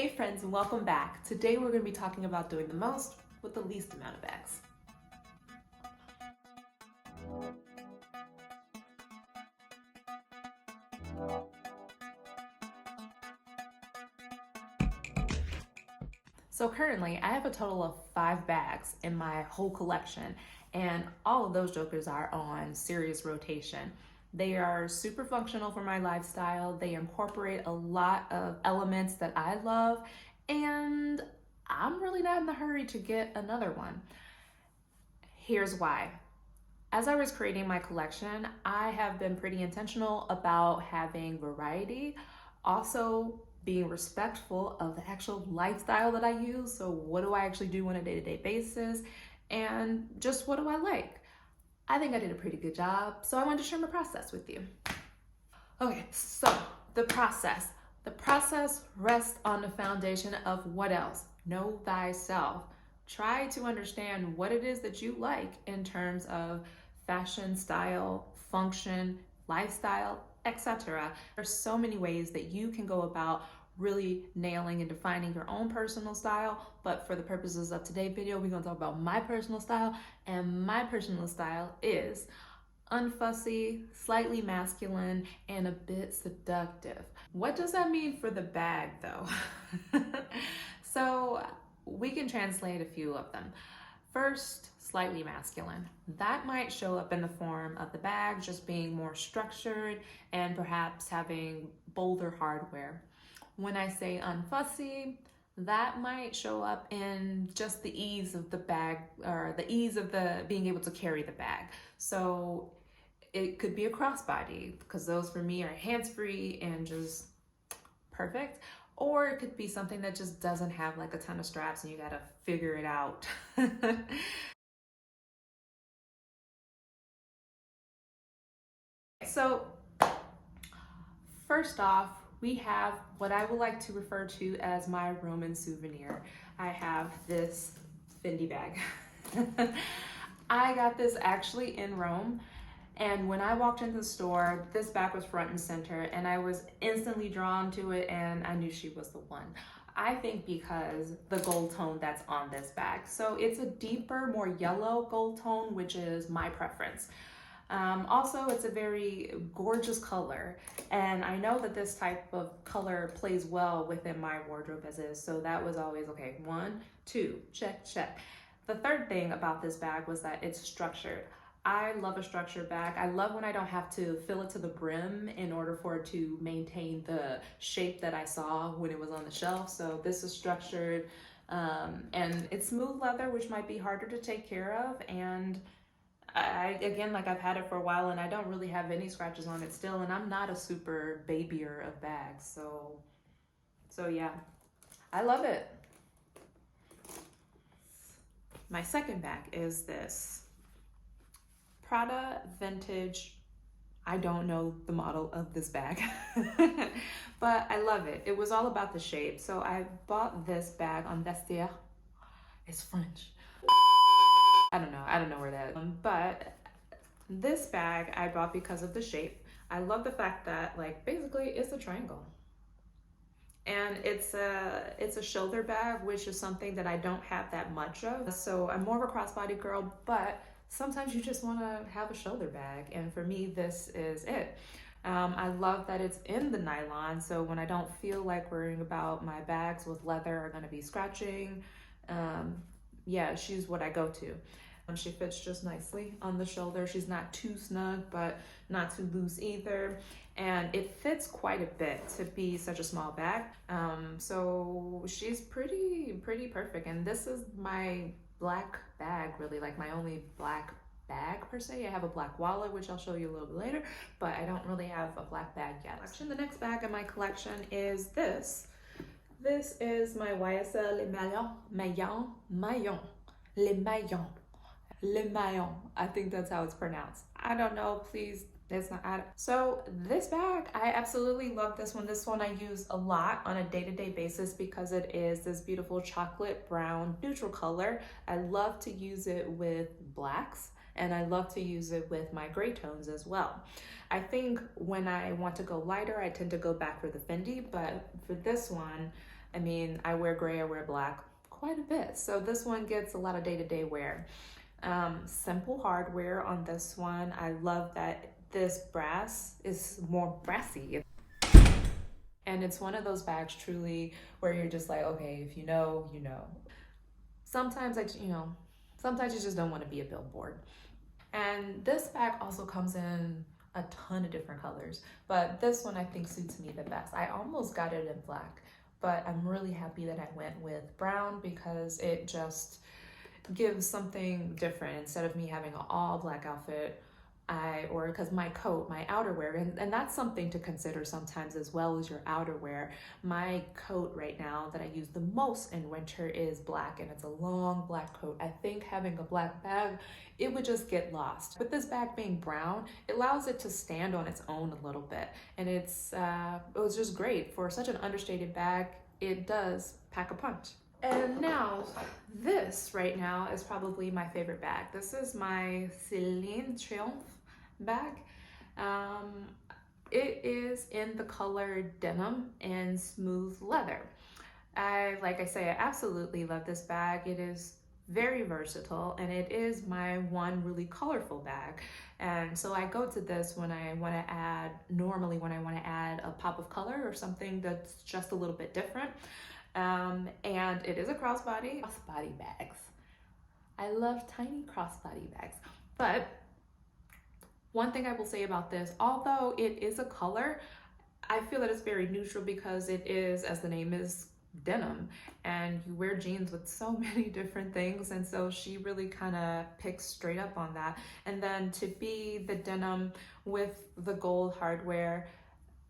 Hey friends, and welcome back. Today we're going to be talking about doing the most with the least amount of bags. So currently I have a total of 5 bags in my whole collection, and all of those jokers are on serious rotation. They are super functional for my lifestyle. They incorporate a lot of elements that I love, and I'm really not in the hurry to get another one. Here's why. As I was creating my collection, I have been pretty intentional about having variety, also being respectful of the actual lifestyle that I use. So what do I actually do on a day-to-day basis? And just what do I like? I think I did a pretty good job, so I wanted to share my process with you. Okay, so the process. The process rests on the foundation of what else? Know thyself. Try to understand what it is that you like in terms of fashion, style, function, lifestyle, etc. There's so many ways that you can go about really nailing and defining your own personal style, but for the purposes of today's video, we're gonna talk about my personal style, and my personal style is unfussy, slightly masculine, and a bit seductive. What does that mean for the bag though? So we can translate a few of them. First, slightly masculine. That might show up in the form of the bag just being more structured and perhaps having bolder hardware. When I say unfussy, that might show up in just the ease of the bag, or the ease of the being able to carry the bag. So it could be a crossbody, because those for me are hands-free and just perfect. Or it could be something that just doesn't have like a ton of straps and you gotta figure it out. So first off, we have what I would like to refer to as my Roman souvenir. I have this Fendi bag. I got this actually in Rome, and when I walked into the store, this bag was front and center, and I was instantly drawn to it, and I knew she was the one. I think because the gold tone that's on this bag. So it's a deeper, more yellow gold tone, which is my preference. Also, it's a very gorgeous color, and I know that this type of color plays well within my wardrobe as is, so that was always okay. 1, 2, check, check. The third thing about this bag was that it's structured. I love a structured bag. I love when I don't have to fill it to the brim in order for it to maintain the shape that I saw when it was on the shelf. So this is structured, and it's smooth leather, which might be harder to take care of, and again, like I've had it for a while and I don't really have any scratches on it still, and I'm not a super babyer of bags, so yeah, I love it. My second bag is this Prada vintage. I don't know the model of this bag, but I love it. It was all about the shape. So I bought this bag on Vestiaire. It's French. I don't know where that, but this bag I bought because of the shape. I love the fact that like basically it's a triangle. And it's a shoulder bag, which is something that I don't have that much of. So I'm more of a crossbody girl, but sometimes you just want to have a shoulder bag, and for me this is it. I love that it's in the nylon, so when I don't feel like worrying about my bags with leather are going to be scratching, yeah, she's what I go to. She fits just nicely on the shoulder. She's not too snug, but not too loose either. And it fits quite a bit to be such a small bag. So she's pretty perfect. And this is my black bag, really, like my only black bag per se. I have a black wallet, which I'll show you a little bit later, but I don't really have a black bag yet. The next bag in my collection is this. This is my YSL Maillon. Le Maillon. I think that's how it's pronounced. I don't know, please, it's not. So this bag, I absolutely love this one. This one I use a lot on a day-to-day basis because it is this beautiful chocolate brown neutral color. I love to use it with blacks, and I love to use it with my gray tones as well. I think when I want to go lighter, I tend to go back for the Fendi, but for this one, I mean, I wear gray, I wear black quite a bit. So this one gets a lot of day-to-day wear. Simple hardware on this one. I love that this brass is more brassy. And it's one of those bags truly where you're just like, okay, if you know, you know. Sometimes sometimes you just don't want to be a billboard. And this bag also comes in a ton of different colors, but this one I think suits me the best. I almost got it in black, but I'm really happy that I went with brown because it just gives something different. Instead of me having an all black outfit, or because my coat, my outerwear, and that's something to consider sometimes as well as your outerwear. My coat right now that I use the most in winter is black, and it's a long black coat. I think having a black bag, it would just get lost. With this bag being brown, it allows it to stand on its own a little bit, and it was just great. For such an understated bag, it does pack a punch. And now, this right now is probably my favorite bag. This is my Celine Triomphe bag. It is in the color denim and smooth leather. Like I say, I absolutely love this bag. It is very versatile, and it is my one really colorful bag. And so I go to this when I want to add, normally when I want to add a pop of color or something that's just a little bit different. And it is a crossbody bags. I love tiny crossbody bags. But one thing I will say about this, although it is a color, I feel that it's very neutral because it is, as the name is, denim, and you wear jeans with so many different things, and so she really kind of picks straight up on that. And then to be the denim with the gold hardware,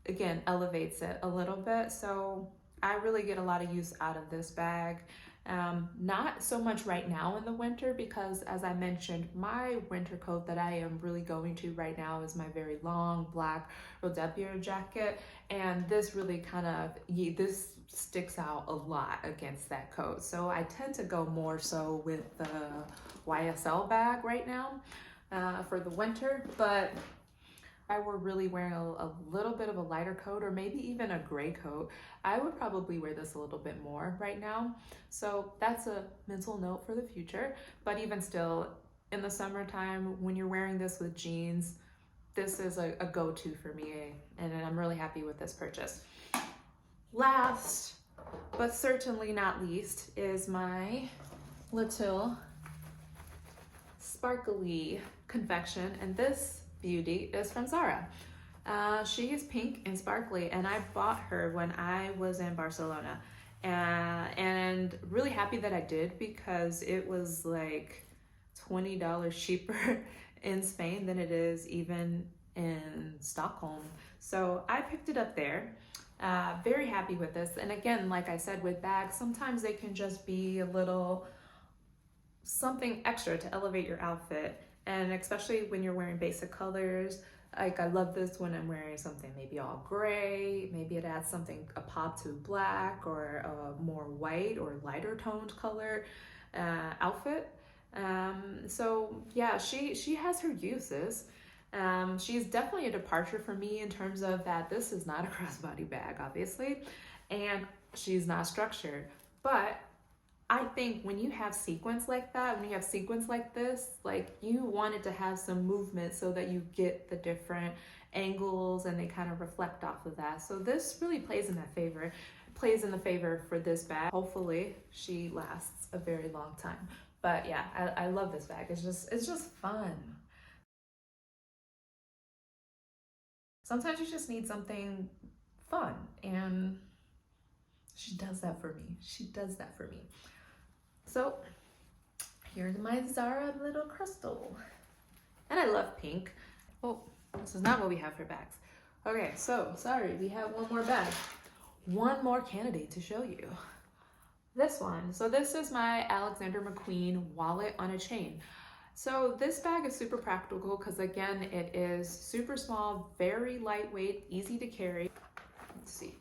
again, elevates it a little bit. So I really get a lot of use out of this bag. Not so much right now in the winter because, as I mentioned, my winter coat that I am really going to right now is my very long black Rodepierre jacket, and this really this sticks out a lot against that coat. So I tend to go more so with the YSL bag right now for the winter, but I were really wearing a little bit of a lighter coat or maybe even a gray coat, I would probably wear this a little bit more right now. So that's a mental note for the future. But even still, in the summertime, when you're wearing this with jeans, this is a go-to for me, and I'm really happy with this purchase. Last, but certainly not least, is my little sparkly confection, and this beauty is from Zara. She is pink and sparkly, and I bought her when I was in Barcelona, and really happy that I did because it was like $20 cheaper in Spain than it is even in Stockholm. So I picked it up there. Very happy with this. And again, like I said, with bags, sometimes they can just be a little something extra to elevate your outfit. And especially when you're wearing basic colors, like I love this when I'm wearing something maybe all gray, maybe it adds something, a pop to black or a more white or lighter toned color outfit. So yeah, she has her uses. She's definitely a departure for me in terms of that this is not a crossbody bag, obviously, and she's not structured. But I think when you have sequins like that, when you have sequins like this, like you want it to have some movement so that you get the different angles and they kind of reflect off of that. So this really plays in the favor for this bag. Hopefully she lasts a very long time. But yeah, I love this bag. It's just fun. Sometimes you just need something fun, and she does that for me. She does that for me. So here's my Zara little crystal. And I love pink. Oh, this is not what we have for bags. Okay, so sorry, we have one more bag. One more candidate to show you. This one. So this is my Alexander McQueen wallet on a chain. So this bag is super practical because again, it is super small, very lightweight, easy to carry. Let's see.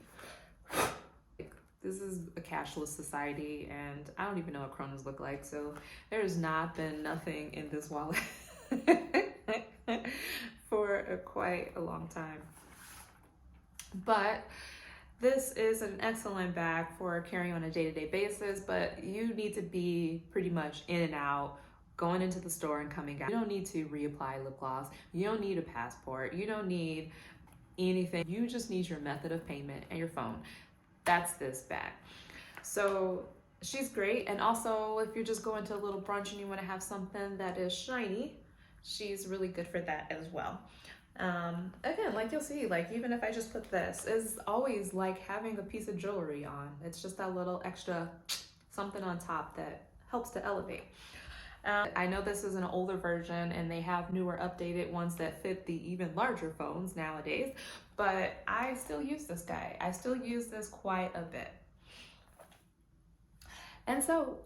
This is a cashless society, and I don't even know what kronas look like, so there's not been nothing in this wallet for quite a long time. But This is an excellent bag for carrying on a day-to-day basis, but you need to be pretty much in and out, going into the store and coming out. You don't need to reapply lip gloss. You don't need a passport. You don't need anything. You just need your method of payment and your phone. That's this bag. So she's great. And also, if you're just going to a little brunch and you want to have something that is shiny, she's really good for that as well. Again, like you'll see, like even if I just put this, it's always like having a piece of jewelry on. It's just that little extra something on top that helps to elevate. I know this is an older version and they have newer updated ones that fit the even larger phones nowadays, but I still use this guy. I still use this quite a bit. And so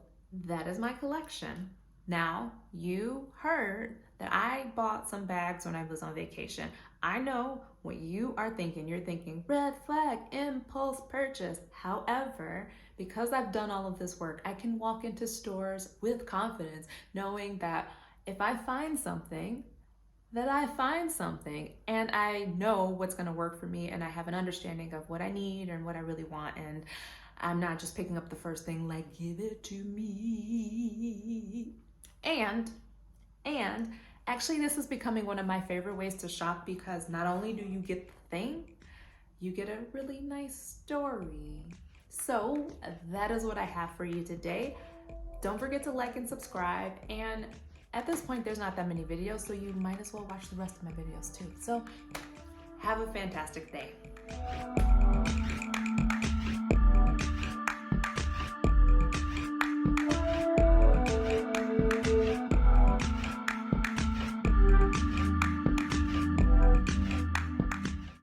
that is my collection. Now, you heard that I bought some bags when I was on vacation. I know what you are thinking. You're thinking, red flag, impulse purchase. However, because I've done all of this work, I can walk into stores with confidence, knowing that if I find something, that I find something, and I know what's gonna work for me, and I have an understanding of what I need and what I really want, and I'm not just picking up the first thing like, give it to me. And actually this is becoming one of my favorite ways to shop, because not only do you get the thing, you get a really nice story. So that is what I have for you today. Don't forget to like and subscribe. And at this point, there's not that many videos, so you might as well watch the rest of my videos too. So have a fantastic day.